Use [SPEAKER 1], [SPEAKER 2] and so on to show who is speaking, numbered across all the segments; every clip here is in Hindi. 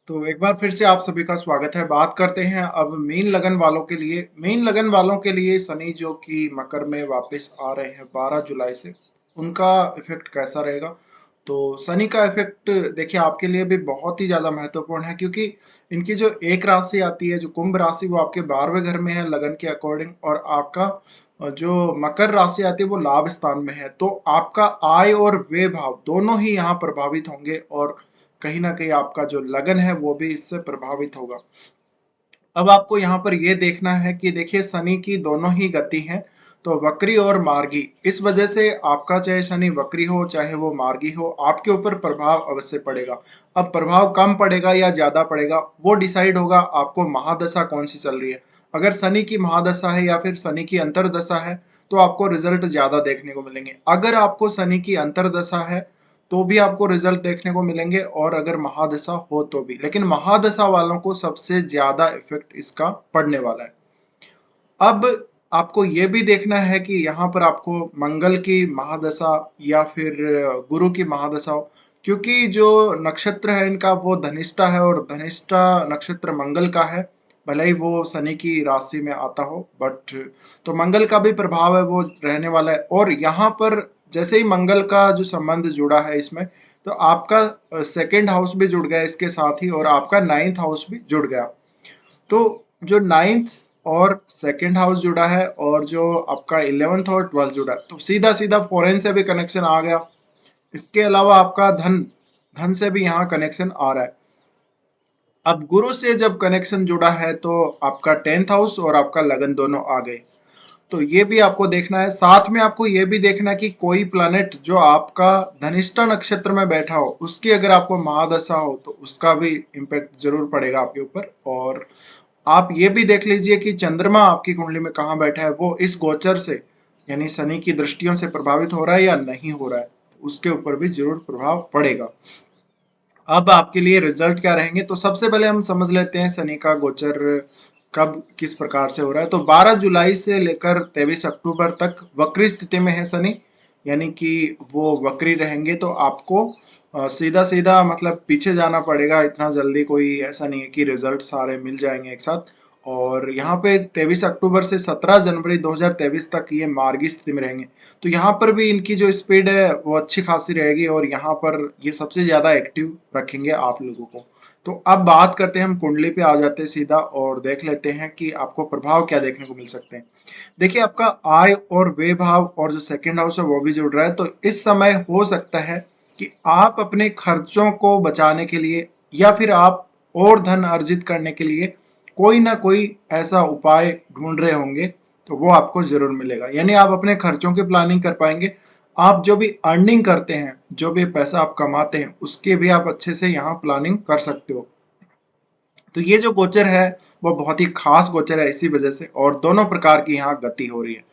[SPEAKER 1] तो एक बार फिर से आप सभी का स्वागत है। बात करते हैं अब मीन लगन वालों के लिए। मीन लगन वालों के लिए शनि जो कि मकर में वापस आ रहे हैं 12 जुलाई से, उनका इफेक्ट कैसा रहेगा? तो शनि का इफेक्ट देखिए आपके लिए भी बहुत ही ज़्यादा महत्वपूर्ण है, क्योंकि इनकी जो एक राशि आती है, जो कुंभ राशि, वो आपके 12वें घर में है लगन के अकॉर्डिंग, और आपका जो मकर राशि आती है वो लाभ स्थान में है। तो आपका आय और व्यय भाव दोनों ही यहाँ प्रभावित होंगे, और कहीं ना कहीं आपका जो लगन है वो भी इससे प्रभावित होगा। अब आपको यहाँ पर ये देखना है कि देखिए शनि की दोनों ही गति है, तो वक्री और मार्गी। इस वजह से आपका चाहे शनि वक्री हो चाहे वो मार्गी हो, आपके ऊपर प्रभाव अवश्य पड़ेगा। अब प्रभाव कम पड़ेगा या ज्यादा पड़ेगा वो डिसाइड होगा आपको महादशा कौन सी चल रही है। अगर शनि की महादशा है या फिर शनि की अंतरदशा है तो आपको रिजल्ट ज्यादा देखने को मिलेंगे। अगर आपको शनि की अंतरदशा है तो भी आपको रिजल्ट देखने को मिलेंगे, और अगर महादशा हो तो भी। लेकिन महादशा वालों को सबसे ज्यादा इफेक्ट इसका पड़ने वाला है। अब आपको ये भी देखना है कि यहाँ पर आपको मंगल की महादशा या फिर गुरु की महादशा हो, क्योंकि जो नक्षत्र है इनका वो धनिष्ठा है, और धनिष्ठा नक्षत्र मंगल का है। भले ही वो शनि की राशि में आता हो, बट तो मंगल का भी प्रभाव है वो रहने वाला है। और यहाँ पर जैसे ही मंगल का जो संबंध जुड़ा है इसमें, तो आपका सेकेंड हाउस भी जुड़ गया इसके साथ ही, और आपका नाइन्थ हाउस भी जुड़ गया। तो जो नाइन्थ और सेकंड हाउस जुड़ा है, और जो आपका 11th और 12th जुड़ा है, तो सीधा सीधा फॉरेन से भी कनेक्शन आ गया। इसके अलावा आपका धन धन से भी यहाँ कनेक्शन आ रहा है। अब गुरु से जब कनेक्शन जुड़ा है तो आपका 10th हाउस और आपका लगन दोनों आ गए। तो ये भी आपको देखना है। साथ में आपको ये भी देखना है कि कोई प्लैनेट जो आपका धनिष्ठा नक्षत्र में बैठा हो, उसकी अगर आपको महादशा हो तो उसका भी इम्पेक्ट जरूर पड़ेगा आपके ऊपर। और आप ये भी देख लीजिए कि चंद्रमा आपकी कुंडली में कहाँ बैठा है, वो इस गोचर से यानी शनि की दृष्टियों से प्रभावित हो रहा है या नहीं हो रहा है, उसके ऊपर भी जरूर प्रभाव पड़ेगा। अब आपके लिए रिजल्ट क्या रहेंगे, तो सबसे पहले हम समझ लेते हैं शनि का गोचर कब किस प्रकार से हो रहा है। तो 12 जुलाई से लेकर 23 अक्टूबर तक वक्री स्थिति में है शनि, यानी कि वो वक्री रहेंगे। तो आपको सीधा सीधा मतलब पीछे जाना पड़ेगा, इतना जल्दी कोई ऐसा नहीं है कि रिजल्ट सारे मिल जाएंगे एक साथ। और यहाँ पे 23 अक्टूबर से 17 जनवरी 2023 तक ये मार्गी स्थिति में रहेंगे। तो यहाँ पर भी इनकी जो स्पीड है वो अच्छी खासी रहेगी, और यहाँ पर ये सबसे ज्यादा एक्टिव रखेंगे आप लोगों को। तो अब बात करते हैं, हम कुंडली पे आ जाते हैं सीधा और देख लेते हैं कि आपको प्रभाव क्या देखने को मिल सकते हैं। देखिए आपका आय और व्यय भाव और जो सेकंड हाउस है वो भी जुड़ रहा है। तो इस समय हो सकता है कि आप अपने खर्चों को बचाने के लिए या फिर आप और धन अर्जित करने के लिए कोई ना कोई ऐसा उपाय ढूंढ रहे होंगे, तो वो आपको जरूर मिलेगा। यानी आप अपने खर्चों की प्लानिंग कर पाएंगे। आप जो भी अर्निंग करते हैं, जो भी पैसा आप कमाते हैं, उसके भी आप अच्छे से यहाँ प्लानिंग कर सकते हो। तो ये जो गोचर है वो बहुत ही खास गोचर है इसी वजह से, और दोनों प्रकार की यहाँ गति हो रही है।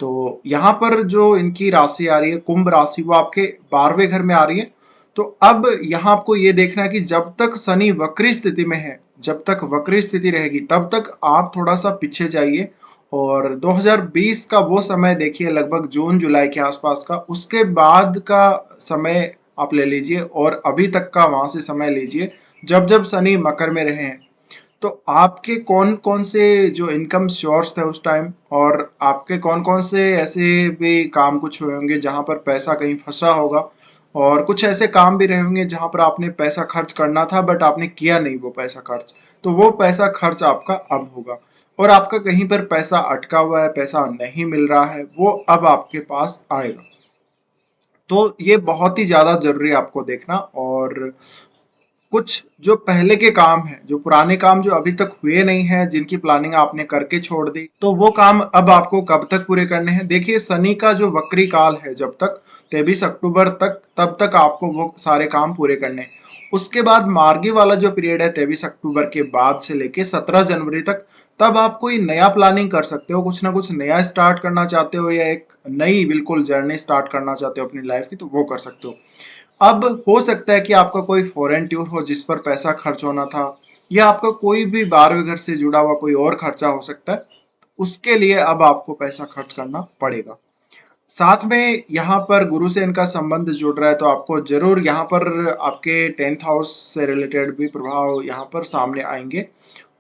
[SPEAKER 1] तो यहाँ पर जो इनकी राशि आ रही है कुंभ राशि, वो आपके 12वें घर में आ रही है। तो अब यहाँ आपको ये देखना है कि जब तक शनि वक्री स्थिति में है, जब तक वक्री स्थिति रहेगी तब तक आप थोड़ा सा पीछे जाइए। और 2020 का वो समय देखिए, लगभग जून जुलाई के आसपास का, उसके बाद का समय आप ले लीजिए, और अभी तक का वहां से समय लीजिए जब जब शनि मकर में रहे हैं। तो आपके कौन कौन से जो इनकम सोर्स थे उस टाइम, और आपके कौन कौन से ऐसे भी काम कुछ हुए होंगे जहां पर पैसा कहीं फंसा होगा, और कुछ ऐसे काम भी रहे होंगे जहां पर आपने पैसा खर्च करना था बट आपने किया नहीं वो पैसा खर्च। तो वो पैसा खर्च आपका अब होगा, और आपका कहीं पर पैसा अटका हुआ है, पैसा नहीं मिल रहा है, वो अब आपके पास आएगा। तो ये बहुत ही ज्यादा जरूरी है आपको देखना। और कुछ जो पहले के काम हैं, जो पुराने काम जो अभी तक हुए नहीं हैं, जिनकी प्लानिंग आपने करके छोड़ दी, तो वो काम अब आपको कब तक पूरे करने हैं। देखिए शनि का जो वक्री काल है जब तक 23 अक्टूबर तक, तब तक आपको वो सारे काम पूरे करने हैं। उसके बाद मार्गी वाला जो पीरियड है 23 अक्टूबर के बाद से लेके 17 जनवरी तक, तब आप कोई नया प्लानिंग कर सकते हो, कुछ ना कुछ नया स्टार्ट करना चाहते हो, या एक नई बिल्कुल जर्नी स्टार्ट करना चाहते हो अपनी लाइफ की, तो वो कर सकते हो। अब हो सकता है कि आपका कोई फॉरेन टूर हो जिस पर पैसा खर्च होना था, या आपका कोई भी 12वें घर से जुड़ा हुआ कोई और खर्चा हो सकता है, उसके लिए अब आपको पैसा खर्च करना पड़ेगा। साथ में यहाँ पर गुरु से इनका संबंध जुड़ रहा है, तो आपको जरूर यहाँ पर आपके 10th हाउस से रिलेटेड भी प्रभाव यहाँ पर सामने आएंगे।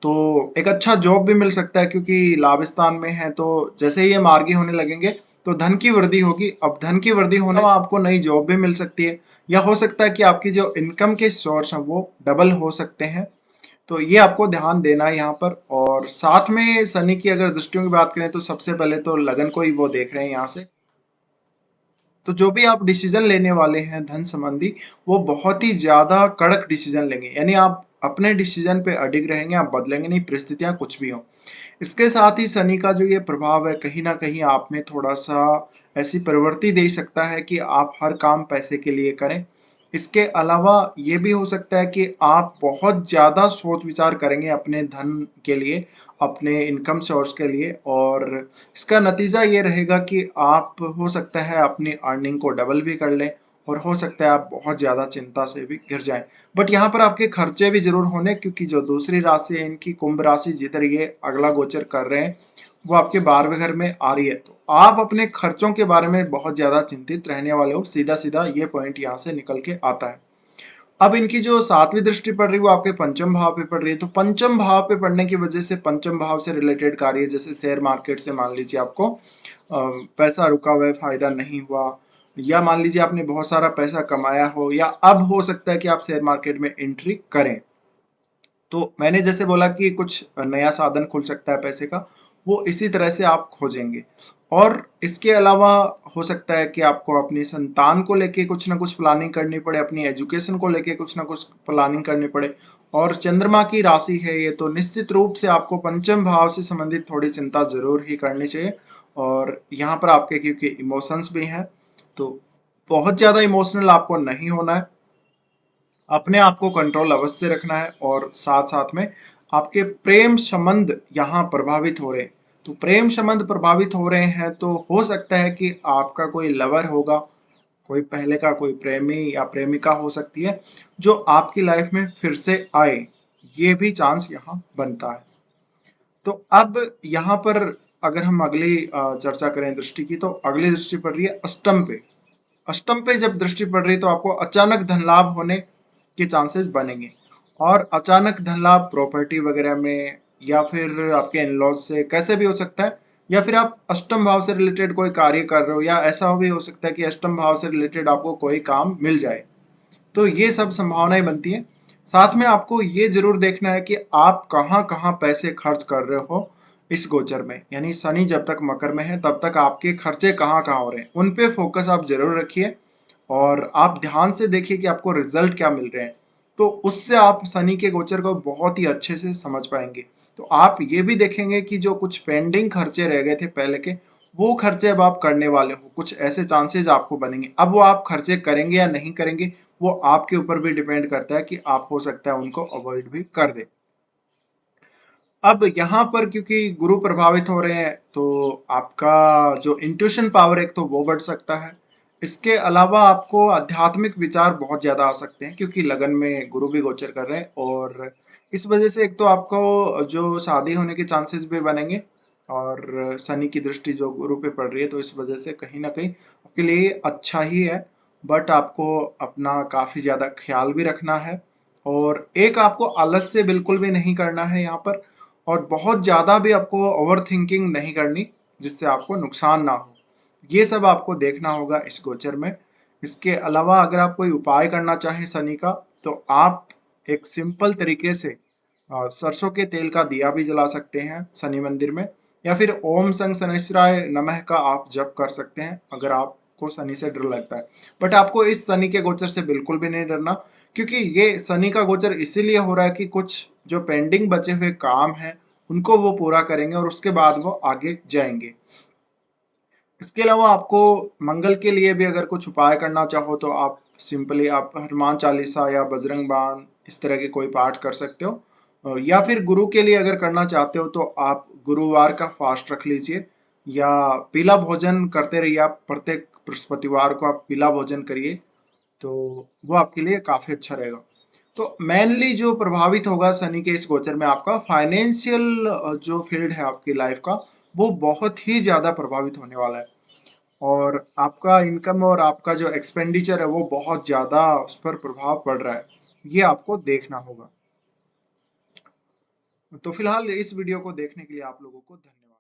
[SPEAKER 1] तो एक अच्छा जॉब भी मिल सकता है, क्योंकि लाभ स्थान में है, तो जैसे ही ये मार्गी होने लगेंगे तो धन की वृद्धि होगी। अब धन की वृद्धि होने में आपको नई जॉब भी मिल सकती है, या हो सकता है कि आपकी जो इनकम के सोर्स हैं वो डबल हो सकते हैं। तो ये आपको ध्यान देना है यहाँ पर। और साथ में शनि की अगर दृष्टियों की बात करें तो सबसे पहले तो लगन को ही वो देख रहे हैं यहाँ से। तो जो भी आप डिसीजन लेने वाले हैं धन संबंधी, वो बहुत ही ज्यादा कड़क डिसीजन लेंगे, यानी आप अपने डिसीजन पे अडिग रहेंगे, आप बदलेंगे नहीं, परिस्थितियां कुछ भी हो। इसके साथ ही शनि का जो ये प्रभाव है कहीं ना कहीं आप में थोड़ा सा ऐसी प्रवृत्ति दे सकता है कि आप हर काम पैसे के लिए करें। इसके अलावा ये भी हो सकता है कि आप बहुत ज़्यादा सोच विचार करेंगे अपने धन के लिए, अपने इनकम सोर्स के लिए, और इसका नतीजा ये रहेगा कि आप हो सकता है अपनी अर्निंग को डबल भी कर लें, और हो सकता है आप बहुत ज़्यादा चिंता से भी घिर जाएं। बट यहाँ पर आपके खर्चे भी जरूर होने, क्योंकि जो दूसरी राशि है इनकी कुंभ राशि जिधर ये अगला गोचर कर रहे हैं वो आपके 12वें घर में आ रही है, तो आप अपने खर्चों के बारे में बहुत ज्यादा चिंतित रहने वाले हो। सीधा सीधा ये पॉइंट यहाँ से निकल के आता है। अब इनकी जो 7वीं दृष्टि पड़ रही है वो आपके पंचम भाव पे पड़ रही है, तो पंचम भाव पे पड़ने की वजह से पंचम भाव से रिलेटेड कार्य, जैसे शेयर मार्केट से मान लीजिए आपको पैसा रुका हुआ है, फायदा नहीं हुआ, या मान लीजिए आपने बहुत सारा पैसा कमाया हो, या अब हो सकता है कि आप शेयर मार्केट में एंट्री करें। तो मैंने जैसे बोला कि कुछ नया साधन खुल सकता है पैसे का, वो इसी तरह से आप खोजेंगे। और इसके अलावा हो सकता है कि आपको अपनी संतान को लेके कुछ ना कुछ प्लानिंग करनी पड़े, अपनी एजुकेशन को लेके कुछ ना कुछ प्लानिंग करनी पड़े। और चंद्रमा की राशि है ये, तो निश्चित रूप से आपको पंचम भाव से संबंधित थोड़ी चिंता जरूर ही करनी चाहिए। और यहाँ पर आपके क्योंकि इमोशंस भी हैं, तो बहुत ज्यादा इमोशनल आपको नहीं होना है, अपने आप को कंट्रोल अवश्य रखना है। और साथ साथ में आपके प्रेम संबंध यहाँ प्रभावित हो रहे हैं, तो प्रेम संबंध प्रभावित हो रहे हैं तो हो सकता है कि आपका कोई लवर होगा, कोई पहले का कोई प्रेमी या प्रेमिका हो सकती है जो आपकी लाइफ में फिर से आए, ये भी चांस यहाँ बनता है। तो अब यहाँ पर अगर हम अगली चर्चा करें दृष्टि की, तो अगली दृष्टि पड़ रही है अष्टम पे। अष्टम पे जब दृष्टि पड़ रही है तो आपको अचानक धन लाभ होने के चांसेस बनेंगे। और अचानक धन लाभ प्रॉपर्टी वगैरह में, या फिर आपके इन-लॉज से, कैसे भी हो सकता है। या फिर आप अष्टम भाव से रिलेटेड कोई कार्य कर रहे हो, या ऐसा भी हो सकता है कि अष्टम भाव से रिलेटेड आपको कोई काम मिल जाए। तो ये सब संभावनाएं बनती हैं। साथ में आपको ये जरूर देखना है कि आप कहाँ कहाँ पैसे खर्च कर रहे हो इस गोचर में, यानी शनि जब तक मकर में है तब तक आपके खर्चे कहाँ कहाँ हो रहे हैं, उन पे फोकस आप जरूर रखिए। और आप ध्यान से देखिए कि आपको रिजल्ट क्या मिल रहे हैं, तो उससे आप शनि के गोचर को बहुत ही अच्छे से समझ पाएंगे। तो आप ये भी देखेंगे कि जो कुछ पेंडिंग खर्चे रह गए थे पहले के, वो खर्चे अब आप करने वाले हो, कुछ ऐसे चांसेस आपको बनेंगे। अब वो आप खर्चे करेंगे या नहीं करेंगे, वो आपके ऊपर भी डिपेंड करता है कि आप हो सकता है उनको अवॉइड भी कर दे। अब यहाँ पर क्योंकि गुरु प्रभावित हो रहे हैं, तो आपका जो इंट्यूशन पावर एक तो वो बढ़ सकता है। इसके अलावा आपको आध्यात्मिक विचार बहुत ज्यादा आ सकते हैं, क्योंकि लगन में गुरु भी गोचर कर रहे हैं। और इस वजह से एक तो आपको जो शादी होने के चांसेस भी बनेंगे, और शनि की दृष्टि जो गुरु पे पड़ रही है, तो इस वजह से कहीं ना कहीं आपके लिए अच्छा ही है। बट आपको अपना काफी ज्यादा ख्याल भी रखना है, और एक आपको आलस्य बिल्कुल भी नहीं करना है यहाँ पर। और बहुत ज़्यादा भी आपको ओवर थिंकिंग नहीं करनी जिससे आपको नुकसान ना हो, ये सब आपको देखना होगा इस गोचर में। इसके अलावा अगर आप कोई उपाय करना चाहें शनि का, तो आप एक सिंपल तरीके से सरसों के तेल का दिया भी जला सकते हैं शनि मंदिर में, या फिर ओम संग शनिश्चराय नमः का आप जप कर सकते हैं अगर आपको शनि से डर लगता है। बट आपको इस शनि के गोचर से बिल्कुल भी नहीं डरना, क्योंकि ये शनि का गोचर इसीलिए हो रहा है कि कुछ जो पेंडिंग बचे हुए काम हैं उनको वो पूरा करेंगे, और उसके बाद वो आगे जाएंगे। इसके अलावा आपको मंगल के लिए भी अगर कुछ उपाय करना चाहो, तो आप सिंपली आप हनुमान चालीसा या बजरंग बाण इस तरह के कोई पाठ कर सकते हो। या फिर गुरु के लिए अगर करना चाहते हो तो आप गुरुवार का फास्ट रख लीजिए, या पीला भोजन करते रहिए। आप प्रत्येक बृहस्पतिवार को आप पीला भोजन करिए, तो वो आपके लिए काफी अच्छा रहेगा। तो मेनली जो प्रभावित होगा शनि के इस गोचर में, आपका फाइनेंशियल जो फील्ड है आपकी लाइफ का, वो बहुत ही ज्यादा प्रभावित होने वाला है। और आपका इनकम और आपका जो एक्सपेंडिचर है वो बहुत ज़्यादा उस पर प्रभाव पड़ रहा है, ये आपको देखना होगा। तो फिलहाल इस वीडियो को देखने के लिए आप लोगों को धन्यवाद।